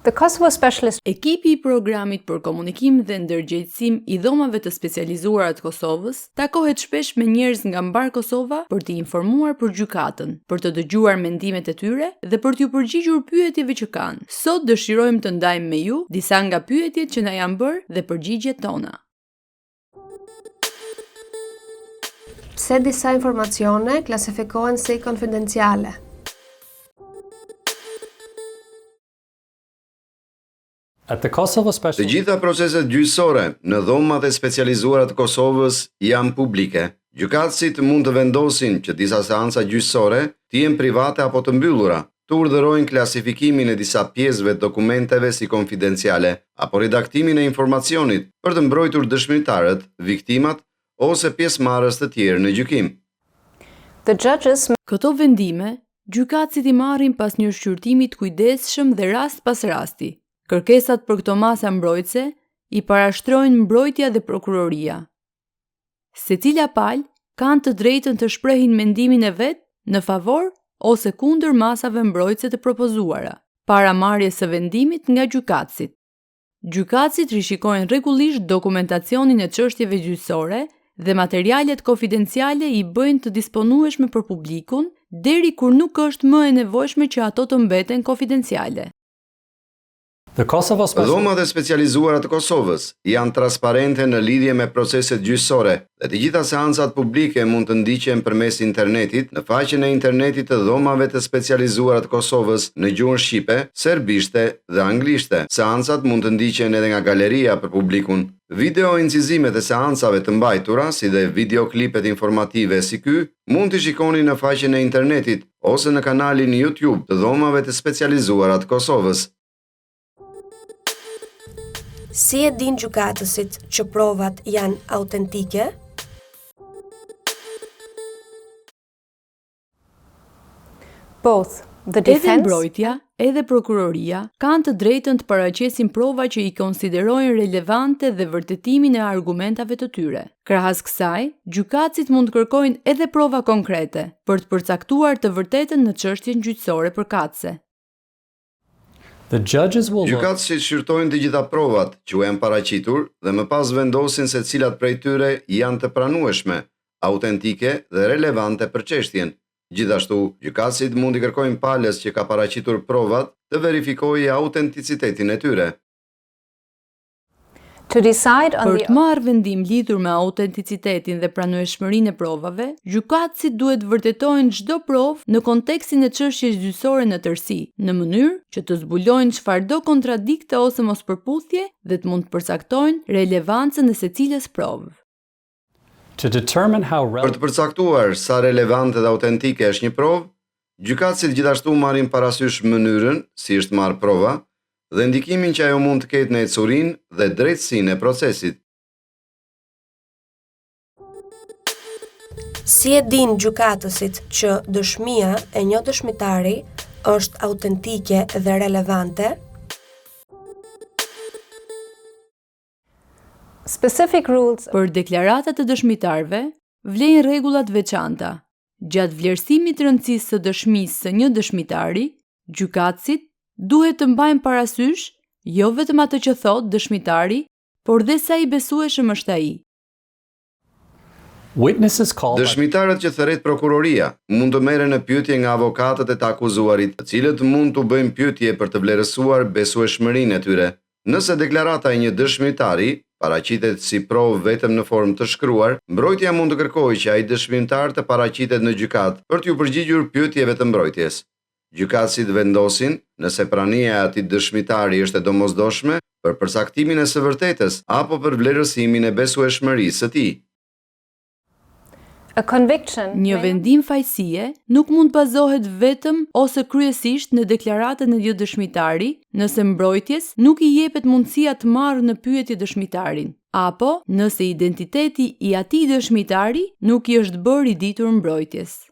The Kosovo Specialist Ekipi I programit për komunikim dhe ndërgjegjësim I dhomave të specializuara të Kosovës takohet shpesh me njerëz nga mbar Kosova për t'i informuar për gjykatën, për të dëgjuar mendimet e tyre dhe për t'ju përgjigjur pyetjeve që kanë. Sot dëshirojmë të ndajmë me ju disa nga pyetjet që na janë bërë dhe përgjigjet tona. Pse disa informacione klasifikohen si konfidenciale? Të gjitha proceset gjyqësore në dhomat e specializuara të Kosovës janë publike. Gjykatësit mund të vendosin që disa seanca gjyqësore të jenë private apo të mbyllura, të urdhërojnë klasifikimin e disa pjesëve të dokumenteve si konfidenciale apo redaktimin e informacionit për të mbrojtur dëshmitarët, viktimat ose pjesëmarrës të tjerë në gjykim. Këto vendime, gjykatësit I marrin pas një shqyrtimi të kujdesshëm dhe rast pas rasti. Kërkesat për këto masa mbrojtëse I parashtrojnë mbrojtja dhe prokuroria. Secila palë kanë të drejtën të shprehin mendimin e vet në favor ose kundër masave mbrojtëse të propozuara, para marrjes së vendimit nga gjykatësit. Gjykatësit rishikojnë rregullisht dokumentacionin e çështjeve gjyqësore dhe materialet konfidenciale I bëjnë të disponueshme për publikun deri kur nuk është më e nevojshme që ato të mbeten konfidenciale. Dhomat e specializuara të Kosovës janë transparente në lidhje me proceset gjyqësore dhe të gjitha seancat publike mund të ndiqen përmes internetit në faqen e internetit të dhomave të specializuara të Kosovës në gjuhën shqipe, serbishte dhe anglishte. Seancat mund të ndiqen edhe nga galeria për publikun. Video incizimet e seancave të mbajtura, si dhe videoklipet informative si ky, mund të shikoni në faqen e internetit ose në kanalin YouTube të dhomave të specializuara të Kosovës. Si e din gjykatësit që provat janë autentike? Edhe mbrojtja, edhe prokuroria kanë të drejtën të paraqesin prova që I konsiderojnë relevante dhe vërtetimin e argumentave të tyre. Krahas kësaj, gjykatësit mund të kërkojnë edhe prova konkrete për të përcaktuar të vërtetën në çështjen gjyqësore përkatëse. Gjykatësit shqyrtojnë të gjitha provat që u janë paraqitur dhe më pas vendosin se cilat prej tyre janë të pranueshme, autentike dhe relevante për çështjen. Gjithashtu, gjykatësit mund I kërkojnë palës që ka paraqitur provat të verifikojë autenticitetin e tyre. Për të marrë vendim lidhur me autenticitetin dhe pranueshmërinë e provave, gjykatësit duhet vërtetojnë çdo provë në kontekstin e çështjes gjyqësore në tërësi, në mënyrë që të zbulojnë çfarëdo kontradikte ose mospërputhje dhe të mund të përcaktojnë relevancën e secilës provë. Për të përcaktuar sa relevante dhe autentike është një provë, gjykatësit gjithashtu marrin parasysh mënyrën si është marrë prova dhe ndikimin që ajo mund të ketë në ecurinë dhe drejtësinë e procesit. Si e din gjykatësit që dëshmia e një dëshmitari është autentike dhe relevante? Për deklaratat të dëshmitarve, vlen rregulla të veçanta. Gjatë vlerësimit të rëndësisë së dëshmisë së një dëshmitari, gjykatësit duhet të mbajnë parasysh jo vetëm atë që thot dëshmitari, por dhe sa I besueshëm është ai. Dëshmitarët që thërret prokuroria mund të merren në pyetje nga avokatët e të akuzuarit, të cilët mund të bëjnë pyetje për të vlerësuar besueshmërinë e tyre. Nëse deklarata e një dëshmitari paraqitet si provë vetëm në formë të shkruar, mbrojtja mund të kërkojë që ai dëshmitar të paraqitet në gjykatë për t'ju përgjigjur pyetjeve të mbrojtjes. Gjykatësit vendosin nëse prania e atij dëshmitari është e domosdoshme për përcaktimin e së vërtetës apo për vlerësimin e besueshmërisë së tij. Një vendim fajësie nuk mund bazohet vetëm ose kryesisht në deklaratën e një dëshmitari, nëse mbrojtjes nuk I jepet mundësia të marrë në pyetje dëshmitarin, apo nëse identiteti I atij dëshmitari nuk I është bërë I ditur mbrojtjes.